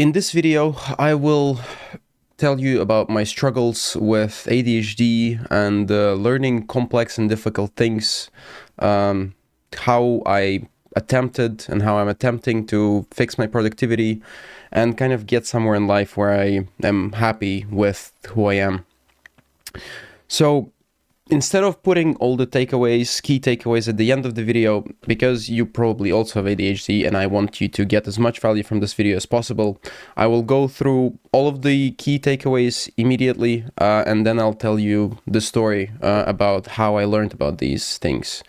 In this video, I will tell you about my struggles with ADHD and learning complex and difficult things, how I attempted and how I'm attempting to fix my productivity and kind of get somewhere in life where I am happy with who I am. So instead of putting all the key takeaways at the end of the video, because you probably also have ADHD and I want you to get as much value from this video as possible, I will go through all of the key takeaways immediately, and then I'll tell you the story about how I learned about these things.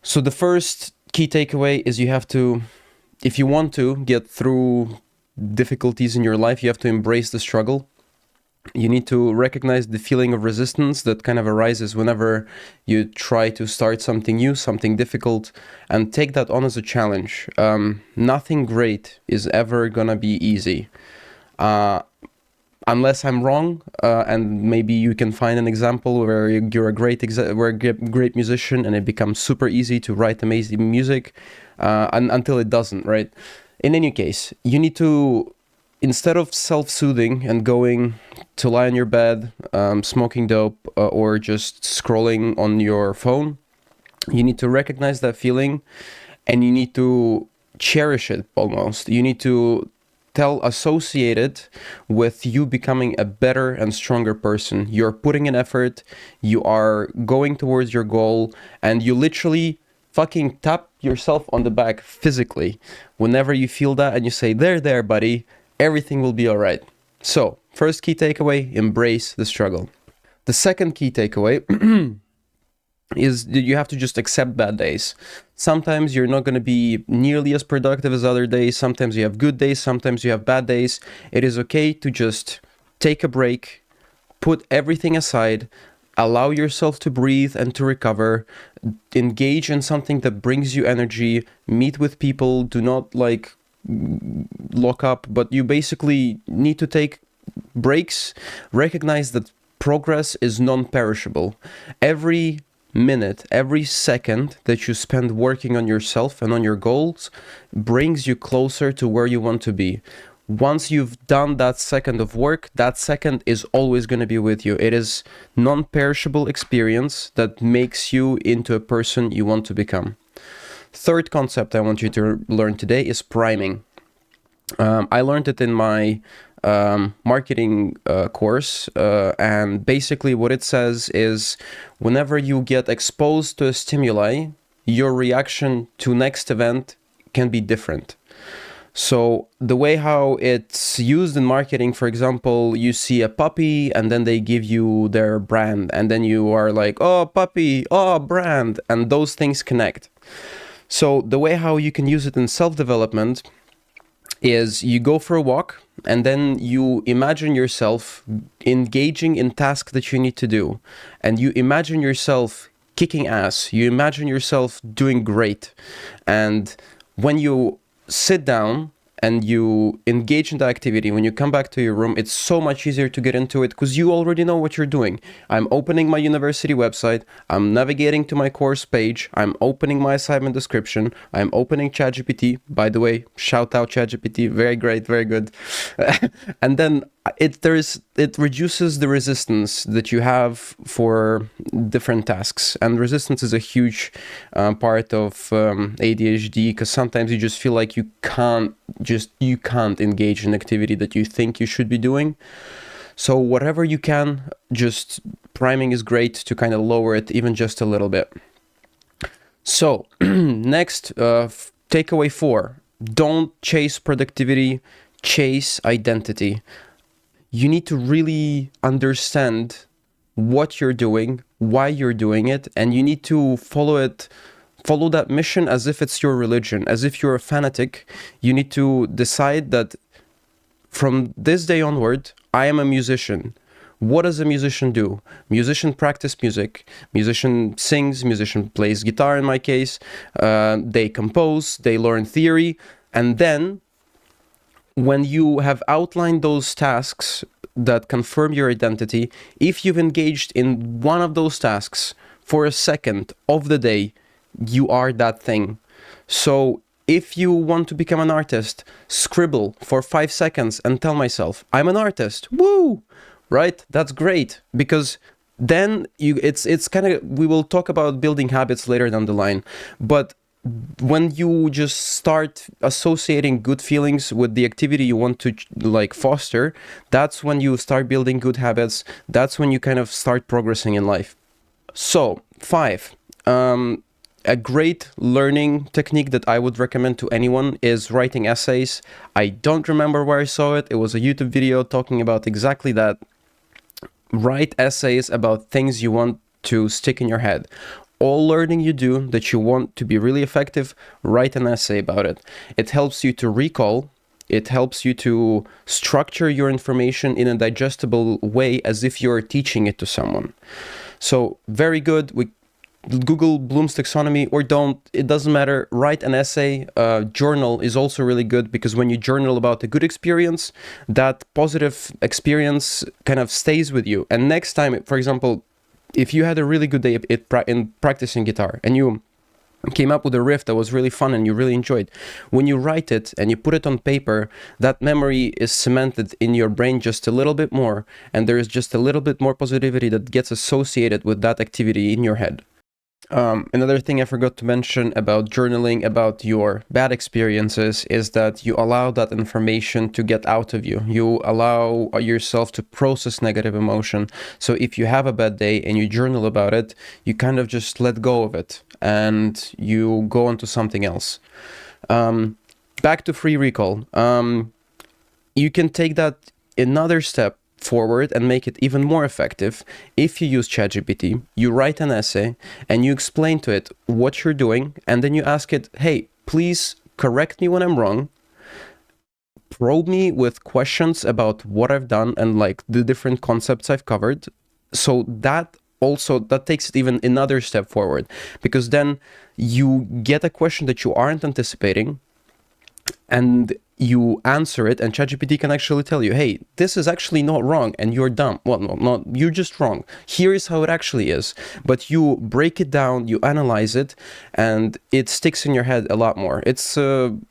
So the first key takeaway is you have to, if you want to get through difficulties in your life, you have to embrace the struggle. You need to recognize the feeling of resistance that kind of arises whenever you try to start something new, something difficult, and take that on as a challenge. Nothing great is ever gonna be easy. Unless I'm wrong, and maybe you can find an example where you're a great musician and it becomes super easy to write amazing music, until it doesn't, right? In any case, you need to, instead of self-soothing and going to lie on your bed, smoking dope, or just scrolling on your phone, you need to recognize that and you need to cherish it almost. You need to associate it with you becoming a better and stronger person. You're putting in effort, you are going towards your goal, and you literally fucking tap yourself on the back physically whenever you feel that and you say, there, buddy, everything will be all right. So, first key takeaway, embrace the struggle. The second key takeaway is that you have to just accept bad days. Sometimes you're not going to be nearly as productive as other days. Sometimes you have good days, sometimes you have bad days. It is okay to just take a break, put everything aside, allow yourself to breathe and to recover, engage in something that brings you energy, meet with people, do not lock up, but you basically need to take breaks. Recognize that progress is non-perishable. Every minute, every second that you spend working on yourself and on your goals brings you closer to where you want to be. Once you've done that second of work, that second is always going to be with you. It is non-perishable experience that makes you into a person you want to become. Third concept I want you to learn today is priming. I learned it in my marketing course, and basically what it says is whenever you get exposed to a stimuli, your reaction to next event can be different. So the way how it's used in marketing, for example, you see a puppy and then they give you their brand and then you are like, oh, puppy, oh, brand, and those things connect. So the way how you can use it in self-development is you go for a walk and then you imagine yourself engaging in tasks that you need to do, and you imagine yourself kicking ass, you imagine yourself doing great, and when you sit down and you engage in the activity, when you come back to your room, it's so much easier to get into it because you already know what you're doing. I'm opening my university website, I'm navigating to my course page, I'm opening my assignment description, I'm opening ChatGPT. By the way, shout out ChatGPT, very great, very good. And then it reduces the resistance that you have for different tasks, and resistance is a huge part of ADHD, because sometimes you just feel like you can't engage in activity that you think you should be doing. So whatever you can, just priming is great to kind of lower it even just a little bit. So next, takeaway 4, don't chase productivity, chase identity. You need to really understand what you're doing, why you're doing it, and you need to follow that mission as if it's your religion, as if you're a fanatic. You need to decide that from this day onward, I am a musician. What does a musician do? Musician practice music, musician sings, musician plays guitar in my case, they compose, they learn theory, and then when you have outlined those tasks that confirm your identity, if you've engaged in one of those tasks for a second of the day, you are that thing. So If you want to become an artist, scribble for 5 seconds and tell myself, I'm an artist. Woo! Right? That's great, because then it's kind of, we will talk about building habits later down the line, but when you just start associating good feelings with the activity you want to like foster, that's when you start building good habits. That's when you kind of start progressing in life. So 5, a great learning technique that I would recommend to anyone is writing essays. I don't remember where I saw it. It was a YouTube video talking about exactly that. Write essays about things you want to stick in your head. All learning you do that you want to be really effective, write an essay about it. It helps you to recall. It helps you to structure your information in a digestible way, as if you're teaching it to someone. So very good. We Google Bloom's taxonomy, or don't, it doesn't matter. Write an essay. Journal is also really good, because when you journal about a good experience, that positive experience kind of stays with you. And next time, for example, if you had a really good day in practicing guitar and you came up with a riff that was really fun and you really enjoyed, when you write it and you put it on paper, that memory is cemented in your brain just a little bit more, and there is just a little bit more positivity that gets associated with that activity in your head. Another thing I forgot to mention about journaling about your bad experiences is that you allow that information to get out of you. You allow yourself to process negative emotion. So if you have a bad day and you journal about it, you kind of just let go of it and you go on to something else. Back to free recall. You can take that another step forward and make it even more effective if you use ChatGPT. You write an essay and you explain to it what you're doing, and then you ask it, hey, please correct me when I'm wrong, probe me with questions about what I've done and like the different concepts I've covered. So that takes it even another step forward, because then you get a question that you aren't anticipating and you answer it, and ChatGPT can actually tell you, hey, this is actually not wrong and you're dumb. Well, no, not you're just wrong. Here is how it actually is. But you break it down, you analyze it, and it sticks in your head a lot more. It's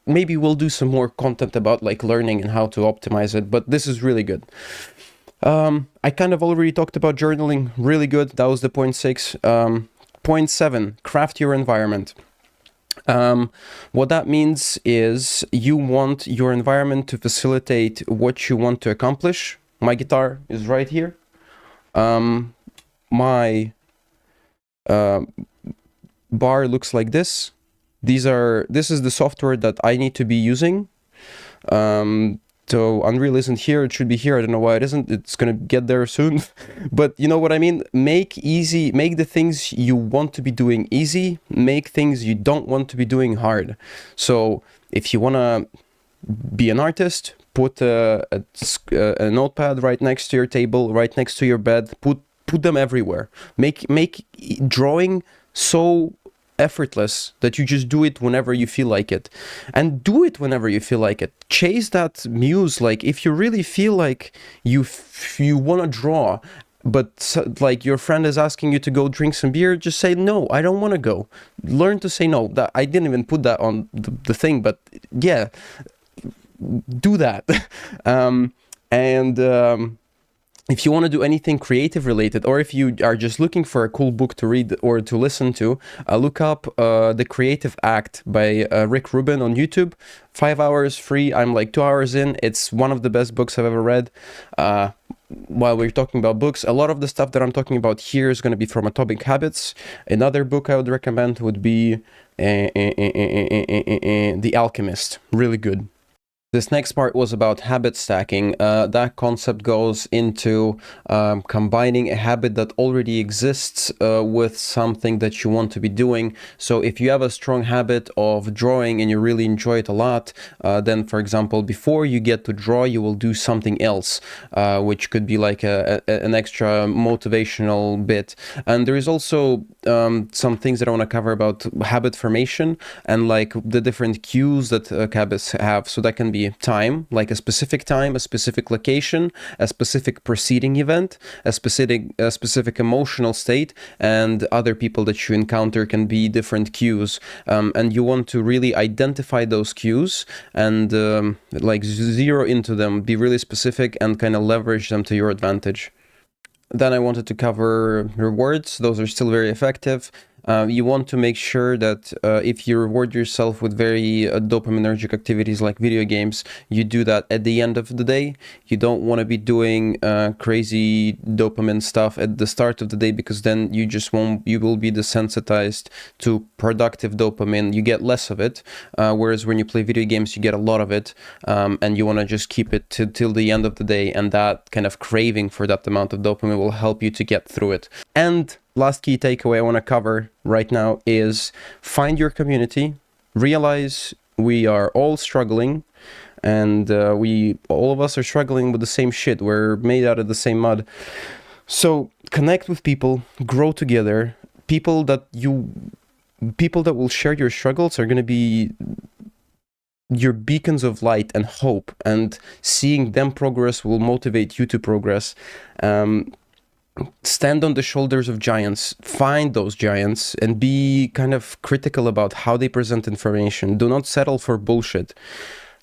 maybe we'll do some more content about like learning and how to optimize it, but this is really good. I kind of already talked about journaling. Really good. That was the point 6. Point 7, craft your environment. What that means is you want your environment to facilitate what you want to accomplish. My guitar is right here. My bar looks like this. This is the software that I need to be using. So Unreal isn't here, it should be here. I don't know why it isn't. It's gonna get there soon. But you know what I mean? Make the things you want to be doing easy, make things you don't want to be doing hard. So if you wanna be an artist, put a notepad right next to your table, right next to your bed, put them everywhere. Make drawing so effortless that you just do it whenever you feel like it, and do it whenever you feel like it. Chase that muse. Like if you really feel like you want to draw, but like your friend is asking you to go drink some beer, just say no, I don't want to go. Learn to say no. That I didn't even put that on the thing, but yeah, do that. If you want to do anything creative related, or if you are just looking for a cool book to read or to listen to, look up The Creative Act by Rick Rubin on YouTube. 5 hours free. I'm like 2 hours in. It's one of the best books I've ever read. While we're talking about books, a lot of the stuff that I'm talking about here is going to be from Atomic Habits. Another book I would recommend would be The Alchemist. Really good. This next part was about habit stacking. That concept goes into combining a habit that already exists with something that you want to be doing. So if you have a strong habit of drawing and you really enjoy it a lot, then for example, before you get to draw, you will do something else, which could be like an extra motivational bit. And there is also some things that I want to cover about habit formation and like the different cues that habits have. So that can be a time, like a specific time, a specific location, a specific preceding event, a specific emotional state, and other people that you encounter can be different cues. And you want to really identify those cues and like zero into them, be really specific, and kind of leverage them to your advantage. Then I wanted to cover rewards. Those are still very effective. You want to make sure that if you reward yourself with very dopaminergic activities like video games, you do that at the end of the day. You don't want to be doing crazy dopamine stuff at the start of the day, because then you will be desensitized to productive dopamine. You get less of it, whereas when you play video games, you get a lot of it, and you want to just keep it till the end of the day, and that kind of craving for that amount of dopamine will help you to get through it. And last key takeaway I want to cover right now is find your community. Realize we are all struggling, and all of us are struggling with the same shit. We're made out of the same mud. So connect with people, grow together. People that will share your struggles are going to be your beacons of light and hope, and seeing them progress will motivate you to progress. Stand on the shoulders of giants, find those giants, and be kind of critical about how they present information. Do not settle for bullshit.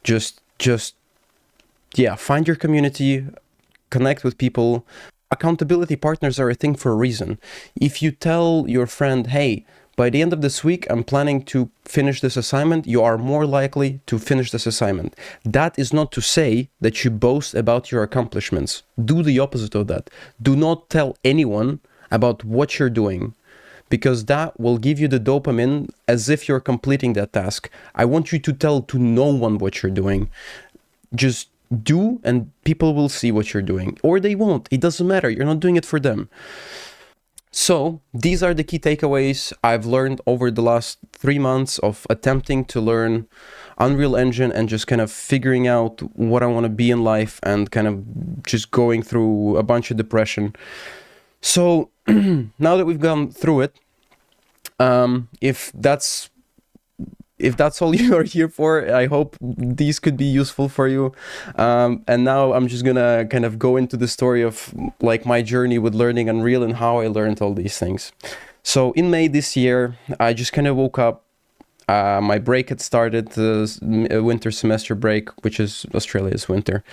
Just find your community, connect with people. Accountability partners are a thing for a reason. If you tell your friend, hey, by the end of this week, I'm planning to finish this assignment, you are more likely to finish this assignment. That is not to say that you boast about your accomplishments. Do the opposite of that. Do not tell anyone about what you're doing, because that will give you the dopamine as if you're completing that task. I want you to tell to no one what you're doing. Just do, and people will see what you're doing. Or they won't. It doesn't matter. You're not doing it for them. So these are the key takeaways I've learned over the last 3 months of attempting to learn Unreal Engine and just kind of figuring out what I want to be in life, and kind of just going through a bunch of depression. So now that we've gone through it, if that's all you are here for, I hope these could be useful for you. And now I'm just gonna kind of go into the story of like my journey with learning Unreal and how I learned all these things. So in May this year, I just kind of woke up. My break had started, the winter semester break, which is Australia's winter.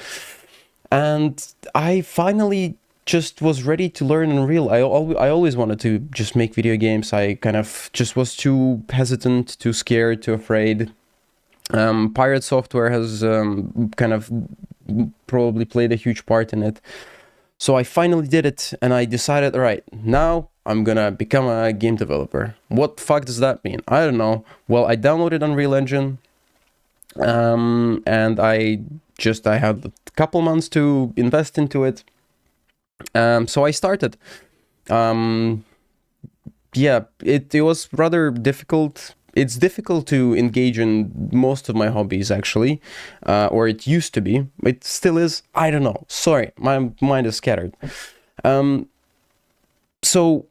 And I finally just was ready to learn Unreal. I always wanted to just make video games. I kind of just was too hesitant, too scared, too afraid. Pirate Software has kind of probably played a huge part in it. So I finally did it, and I decided, all right, now I'm gonna become a game developer. What the fuck does that mean? I don't know. Well, I downloaded Unreal Engine, and I had a couple months to invest into it. So I started. It was rather difficult. It's difficult to engage in most of my hobbies, actually, or it used to be. It still is. I don't know. Sorry, my mind is scattered. So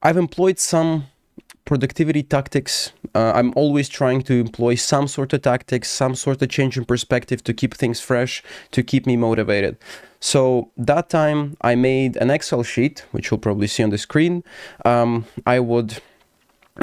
I've employed some productivity tactics. I'm always trying to employ some sort of tactics, some sort of change in perspective to keep things fresh, to keep me motivated. So that time I made an Excel sheet, which you'll probably see on the screen. I would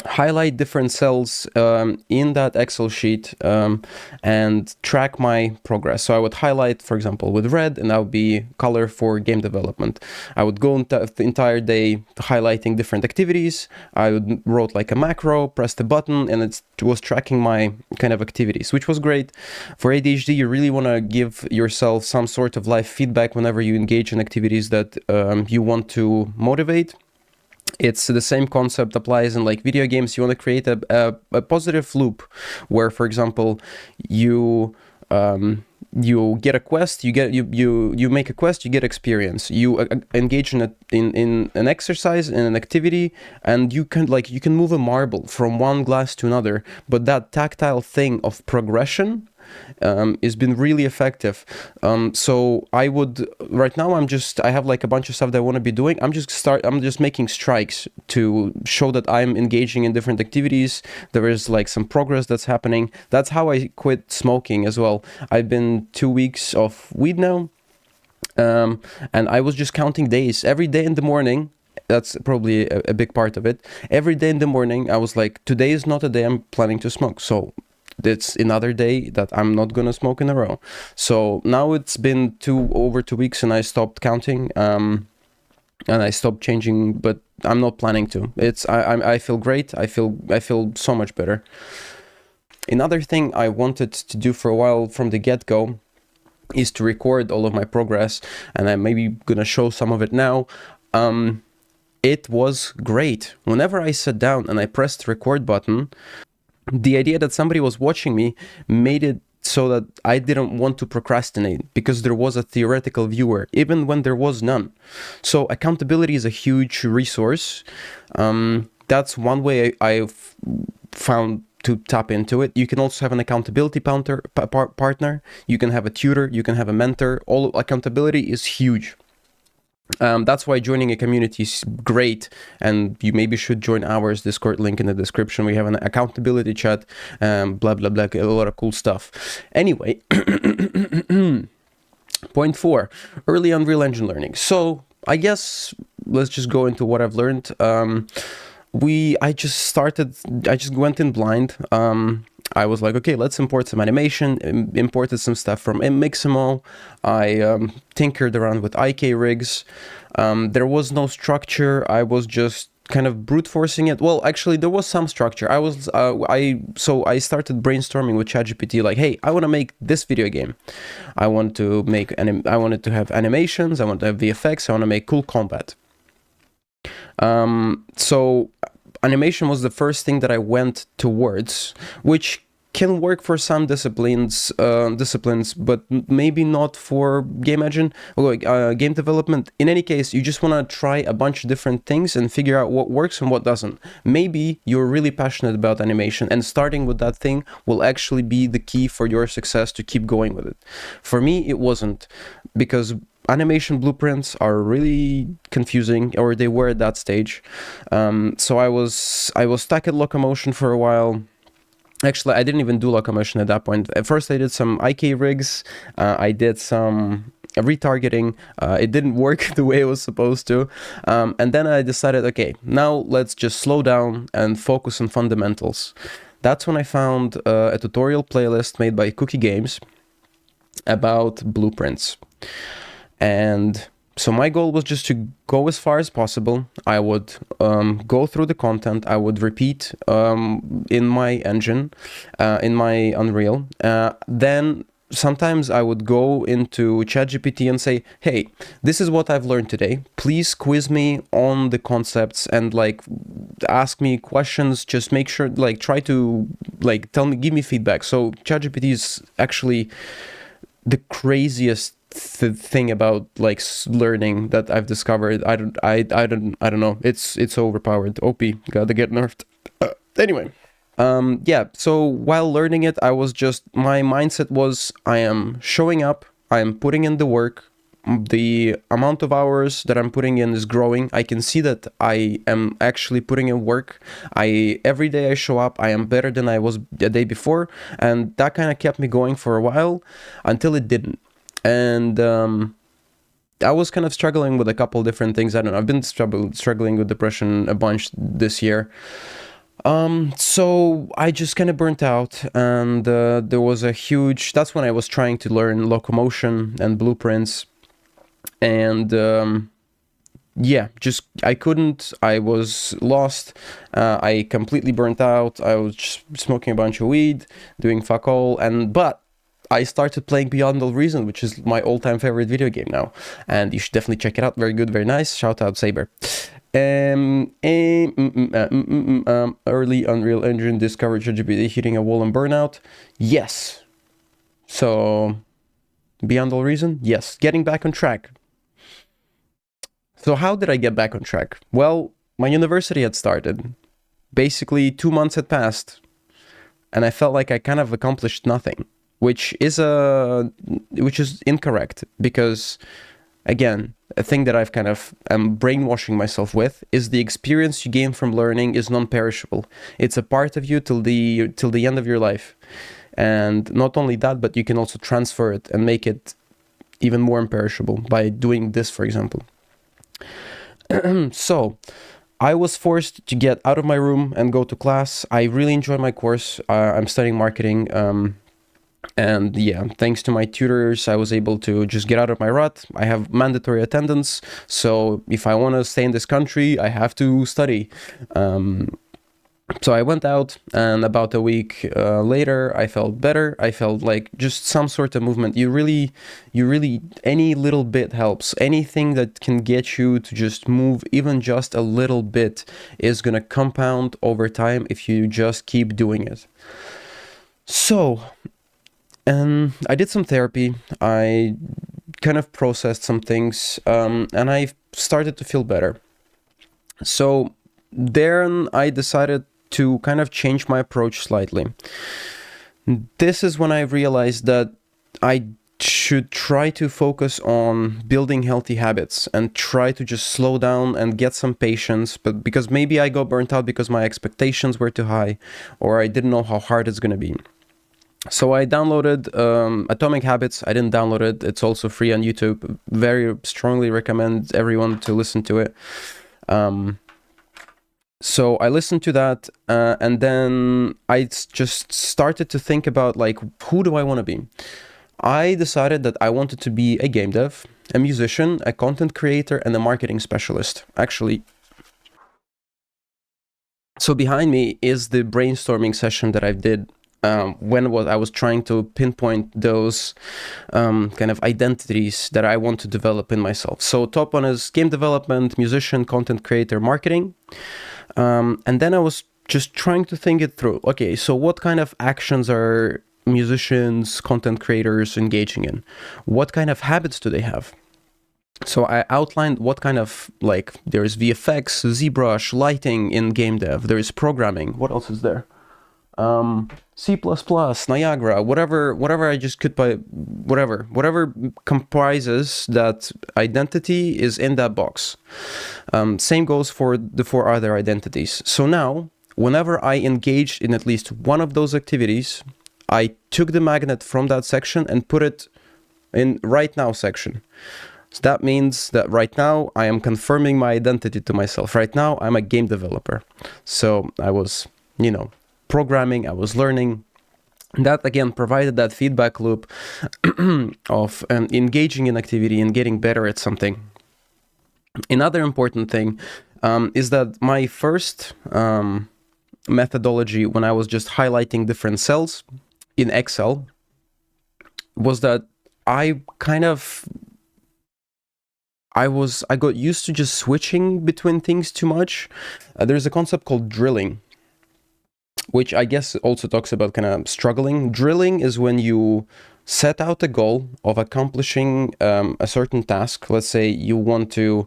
highlight different cells in that Excel sheet and track my progress. So I would highlight, for example, with red, and that would be color for game development. I would go the entire day highlighting different activities. I would wrote like a macro, press the button, and it was tracking my kind of activities, which was great. For ADHD, you really want to give yourself some sort of life feedback whenever you engage in activities that you want to motivate. It's the same concept applies in like video games. You want to create a positive loop where, for example, you get a quest, you make a quest, you get experience. You engage in an exercise, in an activity, and you can move a marble from one glass to another. But that tactile thing of progression has been really effective. So I would, right now I have like a bunch of stuff that I want to be doing. I'm just making strikes to show that I'm engaging in different activities. There is like some progress that's happening. That's how I quit smoking as well. I've been 2 weeks off weed now. And I was just counting days. Every day in the morning, that's probably a big part of it. Every day in the morning, I was like, today is not a day I'm planning to smoke. So it's another day that I'm not gonna smoke in a row. So now it's been over 2 weeks, and I stopped counting, and I stopped changing. But I'm not planning to. I feel great. I feel so much better. Another thing I wanted to do for a while from the get-go is to record all of my progress, and I'm maybe gonna show some of it now. It was great. Whenever I sat down and I pressed the record button, the idea that somebody was watching me made it so that I didn't want to procrastinate, because there was a theoretical viewer, even when there was none. So accountability is a huge resource. That's one way I've found to tap into it. You can also have an accountability partner. You can have a tutor. You can have a mentor. All accountability is huge. That's why joining a community is great, and you maybe should join ours. Discord link in the description. We have an accountability chat, blah blah blah, a lot of cool stuff. Anyway, point 4, early Unreal Engine learning. So I guess let's just go into what I've learned. I just went in blind. I was like, okay, let's import some animation, imported some stuff from Mixamo. I tinkered around with IK rigs. There was no structure. I was just kind of brute forcing it. Well, actually, there was some structure. So I started brainstorming with ChatGPT, like, hey, I want to make this video game. I wanted to have animations. I want to have VFX. I want to make cool combat. So animation was the first thing that I went towards, which can work for some disciplines, but maybe not for game development. In any case, you just want to try a bunch of different things and figure out what works and what doesn't. Maybe you're really passionate about animation, and starting with that thing will actually be the key for your success to keep going with it. For me, it wasn't, because animation blueprints are really confusing, or they were at that stage. So I was stuck at locomotion for a while. Actually, I didn't even do locomotion at that point. At first, I did some IK rigs. I did some retargeting. It didn't work the way it was supposed to. And then I decided, okay, now let's just slow down and focus on fundamentals. That's when I found a tutorial playlist made by Cookie Games about blueprints. And so my goal was just to go as far as possible. I would go through the content. I would repeat in my engine, in my Unreal. Then sometimes I would go into ChatGPT and say, hey, this is what I've learned today. Please quiz me on the concepts and like ask me questions. Just make sure, like, try to like give me feedback. So ChatGPT is actually the craziest thing about like learning that I've discovered. I don't know. It's overpowered. OP, gotta get nerfed. Anyway, yeah. So while learning it, my mindset was, I am showing up. I am putting in the work. The amount of hours that I'm putting in is growing. I can see that I am actually putting in work. Every day I show up, I am better than I was the day before, and that kind of kept me going for a while until it didn't. And I was kind of struggling with a couple different things. I don't know. I've been struggling with depression a bunch this year. So I just kind of burnt out, and there was that's when I was trying to learn locomotion and blueprints. And yeah, I couldn't. I was lost. I completely burnt out. I was just smoking a bunch of weed, doing fuck all, but I started playing Beyond All Reason, which is my all-time favorite video game now, and you should definitely check it out. Very good, very nice. Shout out Saber. Early Unreal Engine discovered ChatGPT hitting a wall in Burnout. Yes. So Beyond All Reason, yes. Getting back on track. So how did I get back on track? Well, my university had started. Basically, 2 months had passed, and I felt like I kind of accomplished nothing. which is incorrect, because again, a thing that I've kind of am brainwashing myself with is the experience you gain from learning is non-perishable. It's a part of you till the end of your life. And not only that, but you can also transfer it and make it even more imperishable by doing this, for example. So I was forced to get out of my room and go to class. I really enjoy my course. I'm studying marketing. And yeah, thanks to my tutors, I was able to just get out of my rut. I have mandatory attendance. So if I want to stay in this country, I have to study. So I went out, and about a week later, I felt better. I felt like just some sort of movement. You really, any little bit helps. Anything that can get you to just move even just a little bit is going to compound over time if you just keep doing it. So, I did some therapy. I kind of processed some things, and I started to feel better. So then I decided to kind of change my approach slightly. This is when I realized that I should try to focus on building healthy habits and try to just slow down and get some patience, but because maybe I got burnt out because my expectations were too high, or I didn't know how hard it's going to be. So I downloaded Atomic Habits. I didn't download it. It's also free on YouTube. Very strongly recommend everyone to listen to it. So I listened to that, and then I just started to think about, like, who do I want to be? I decided that I wanted to be a game dev, a musician, a content creator, and a marketing specialist. Actually, so behind me is the brainstorming session that I did when I was trying to pinpoint those kind of identities that I want to develop in myself. So top one is game development, musician, content creator, marketing. And then I was just trying to think it through. Okay, so what kind of actions are musicians, content creators engaging in? What kind of habits do they have? So I outlined what kind of, like, there's VFX, ZBrush, lighting in game dev. There is programming. What else is there? C++, Niagara, whatever I just could buy, whatever comprises that identity is in that box. Same goes for the 4 other identities. So now, whenever I engaged in at least one of those activities, I took the magnet from that section and put it in right now section. So that means that right now I am confirming my identity to myself. Right now I'm a game developer. So I was, programming, I was learning. That again provided that feedback loop of engaging in activity and getting better at something. Another important thing is that my first methodology, when I was just highlighting different cells in Excel, was that I got used to just switching between things too much. There's a concept called drilling, which I guess also talks about kind of struggling. Drilling is when you set out a goal of accomplishing a certain task. Let's say you want to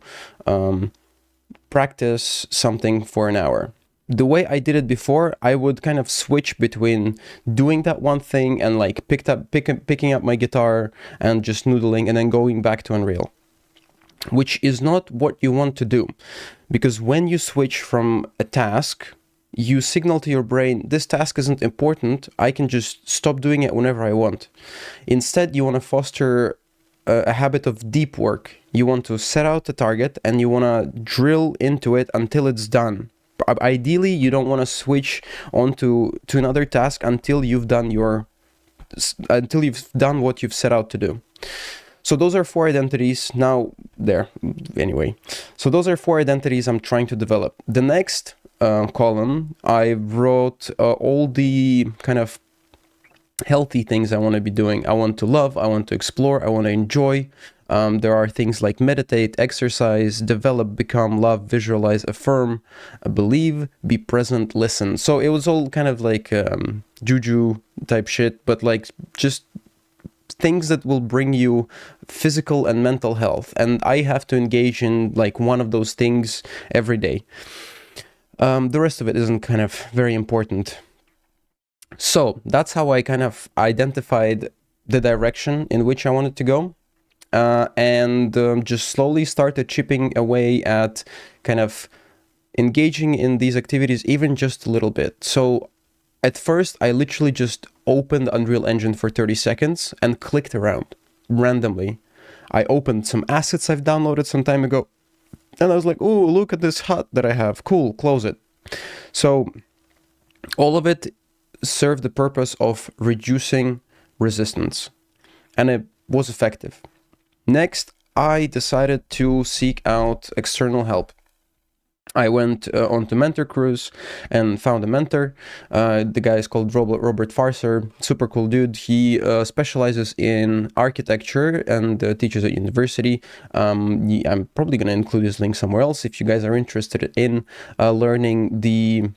practice something for an hour. The way I did it before, I would kind of switch between doing that one thing and like picking up my guitar and just noodling and then going back to Unreal, which is not what you want to do. Because when you switch from a task, you signal to your brain, this task isn't important, I can just stop doing it whenever I want. Instead, you want to foster a habit of deep work. You want to set out a target and you want to drill into it until it's done. Ideally, you don't want to switch on to another task until you've done what you've set out to do. So those are 4 identities. Now, anyway. So those are 4 identities I'm trying to develop. The next column, I wrote all the kind of healthy things I want to be doing. I want to love, I want to explore, I want to enjoy. There are things like meditate, exercise, develop, become, love, visualize, affirm, believe, be present, listen. So it was all kind of like juju type shit, but like just things that will bring you physical and mental health. And I have to engage in like one of those things every day. The rest of it isn't kind of very important. So that's how I kind of identified the direction in which I wanted to go. And just slowly started chipping away at kind of engaging in these activities, even just a little bit. So at first, I literally just opened Unreal Engine for 30 seconds and clicked around randomly. I opened some assets I've downloaded some time ago, and I was like, oh, look at this hut that I have. Cool, close it. So all of it served the purpose of reducing resistance, and it was effective. Next, I decided to seek out external help. I went onto Mentor Cruise and found a mentor. The guy is called Robert Farser, super cool dude. He specializes in architecture and teaches at university. I'm probably going to include his link somewhere else if you guys are interested in learning the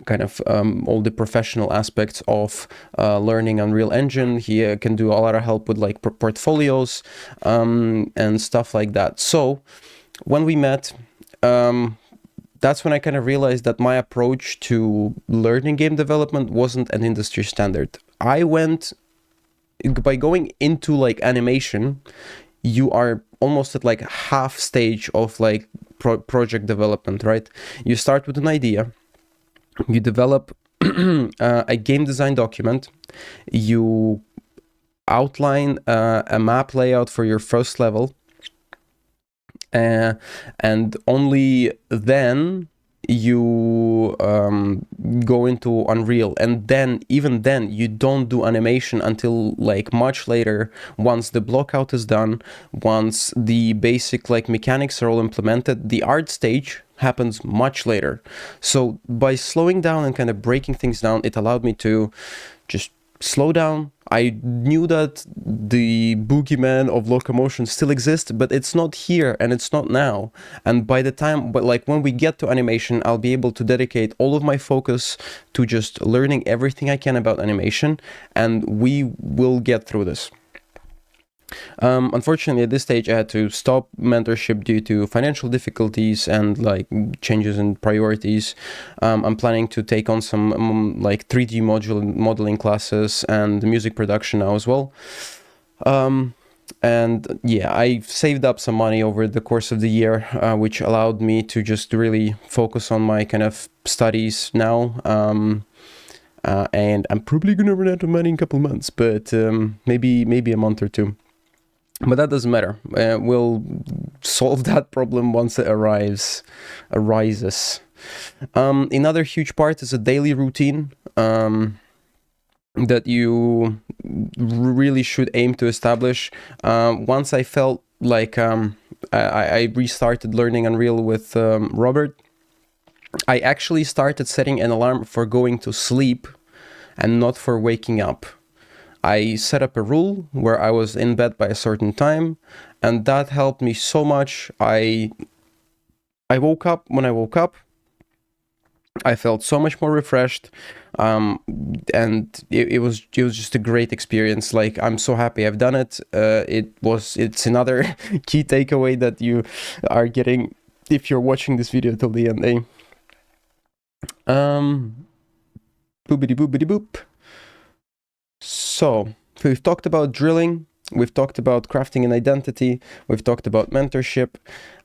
kind of all the professional aspects of learning Unreal Engine. He can do a lot of help with like portfolios and stuff like that. So when we met, that's when I kind of realized that my approach to learning game development wasn't an industry standard. I went, by going into like animation, you are almost at like half stage of like project development, right? You start with an idea, you develop a game design document, you outline a map layout for your first level, and only then you go into Unreal, and then even then you don't do animation until like much later, once the blockout is done, once the basic like mechanics are all implemented. The art stage happens much later. So by slowing down and kind of breaking things down, it allowed me to just slow down. I knew that the boogeyman of locomotion still exists, but it's not here and it's not now. And by the time, but like when we get to animation, I'll be able to dedicate all of my focus to just learning everything I can about animation, and we will get through this. Unfortunately, at this stage, I had to stop mentorship due to financial difficulties and like changes in priorities. I'm planning to take on some like 3D modeling classes and music production now as well. And yeah, I saved up some money over the course of the year, which allowed me to just really focus on my kind of studies now. And I'm probably gonna run out of money in a couple months, but maybe a month or two. But that doesn't matter. We'll solve that problem once it arises. Another huge part is a daily routine that you really should aim to establish. Once I felt like I restarted learning Unreal with Robert, I actually started setting an alarm for going to sleep and not for waking up. I set up a rule where I was in bed by a certain time, and that helped me so much. I woke up. When I woke up, I felt so much more refreshed, and it was just a great experience. Like, I'm so happy I've done it. It's another key takeaway that you are getting if you're watching this video till the end. Boopity boopity boop. So we've talked about drilling, we've talked about crafting an identity, we've talked about mentorship,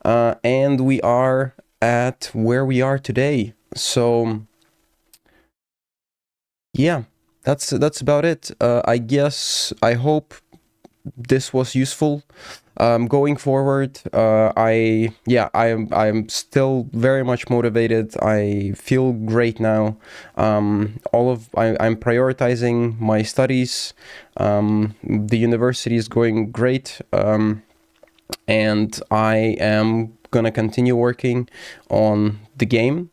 and we are at where we are today. So yeah, that's about it. I guess, I hope this was useful. Going forward, I'm still very much motivated. I feel great now. I'm prioritizing my studies. The university is going great, and I am gonna continue working on the game,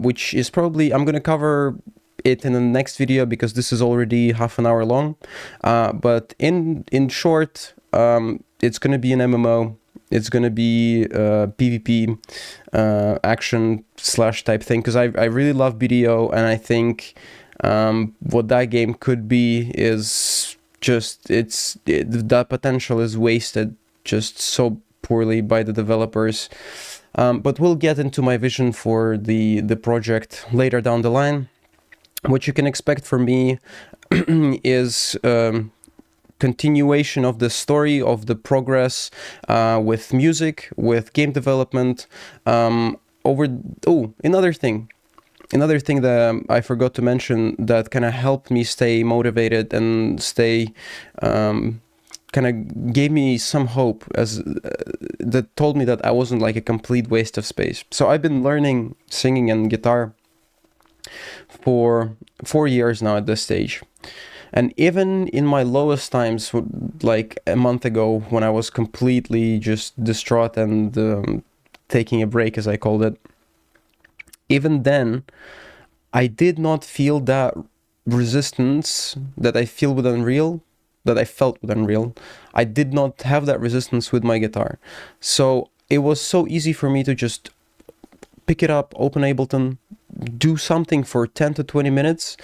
which is probably, I'm gonna cover it in the next video because this is already half an hour long. But in short, it's going to be an MMO. It's going to be PvP action / type thing, because I really love BDO, and I think what that game could be is just, that potential is wasted just so poorly by the developers. But we'll get into my vision for the project later down the line. What you can expect from me is continuation of the story, of the progress with music, with game development. Another thing. Another thing that I forgot to mention that kind of helped me stay motivated and stay kind of gave me some hope, as that told me that I wasn't like a complete waste of space. So I've been learning singing and guitar for 4 years now at this stage. And even in my lowest times, like a month ago, when I was completely just distraught and taking a break, as I called it, even then, I did not feel that resistance that I feel with Unreal, that I felt with Unreal. I did not have that resistance with my guitar. So it was so easy for me to just pick it up, open Ableton, do something for 10 to 20 minutes.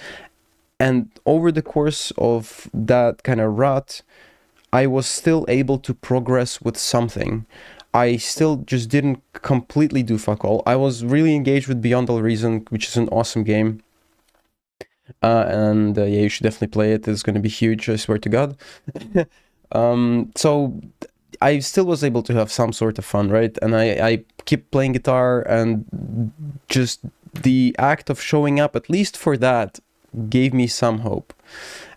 And over the course of that kind of rut, I was still able to progress with something. I still just didn't completely do fuck all. I was really engaged with Beyond All Reason, which is an awesome game. Yeah, you should definitely play it. It's going to be huge, I swear to God. So I still was able to have some sort of fun, right? And I keep playing guitar, and just the act of showing up, at least for that, gave me some hope.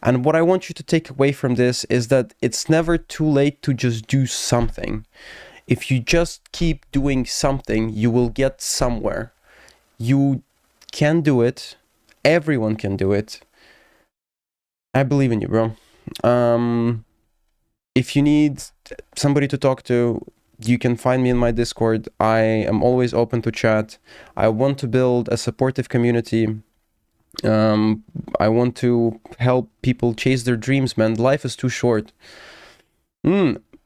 And what I want you to take away from this is that it's never too late to just do something. If you just keep doing something, you will get somewhere. You can do it. Everyone can do it. I believe in you, bro. If you need somebody to talk to, you can find me in my Discord. I am always open to chat. I want to build a supportive community. I want to help people chase their dreams, man. Life is too short.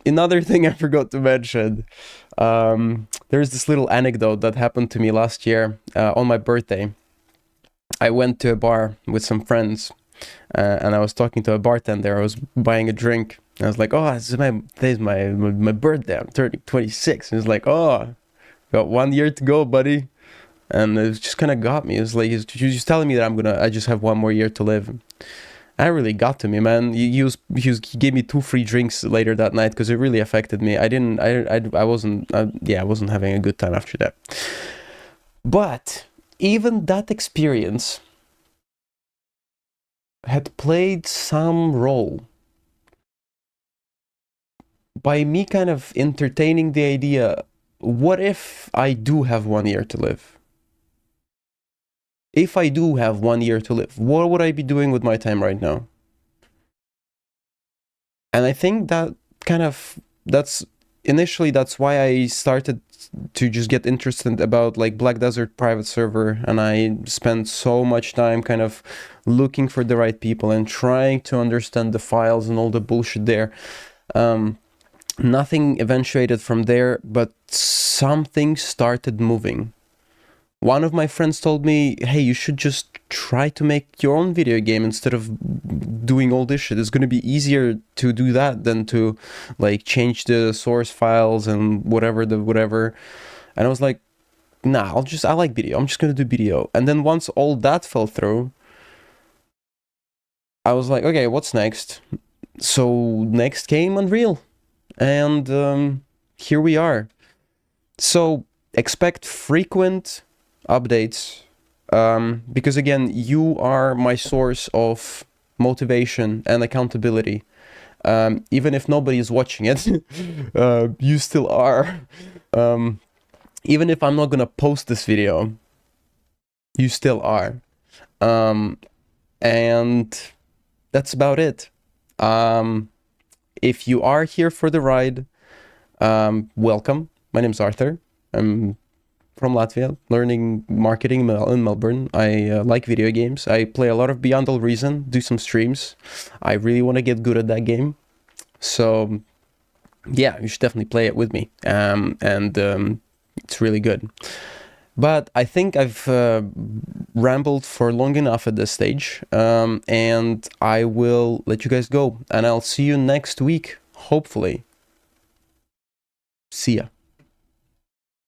Another thing I forgot to mention. There's this little anecdote that happened to me last year on my birthday. I went to a bar with some friends, and I was talking to a bartender. I was buying a drink. I was like, "Oh, today's my birthday. I'm turning 26." And he's like, "Oh, got 1 year to go, buddy." And it just kind of got me. It was like, he's telling me that I just have 1 more year to live. And that really got to me, man. He gave me 2 free drinks later that night because it really affected me. I wasn't having a good time after that. But even that experience had played some role by me kind of entertaining the idea, what if I do have 1 year to live? If I do have 1 year to live, what would I be doing with my time right now? And I think that that's why I started to just get interested about like Black Desert private server, and I spent so much time kind of looking for the right people and trying to understand the files and all the bullshit there. Nothing eventuated from there, but something started moving. One of my friends told me, hey, you should just try to make your own video game instead of doing all this shit. It's going to be easier to do that than to like change the source files and whatever. And I was like, nah, I like video. I'm just going to do video. And then once all that fell through, I was like, okay, what's next? So next came Unreal. And here we are. So expect frequent updates, because again, you are my source of motivation and accountability. Even if nobody is watching it, you still are. Even if I'm not gonna post this video, you still are. And that's about it. If you are here for the ride, welcome. My name's Arthur. I'm from Latvia, learning marketing in Melbourne. I like video games. I play a lot of Beyond All Reason, do some streams. I really want to get good at that game. So yeah, you should definitely play it with me. It's really good. But I think I've rambled for long enough at this stage, and I will let you guys go, and I'll see you next week, hopefully. See ya.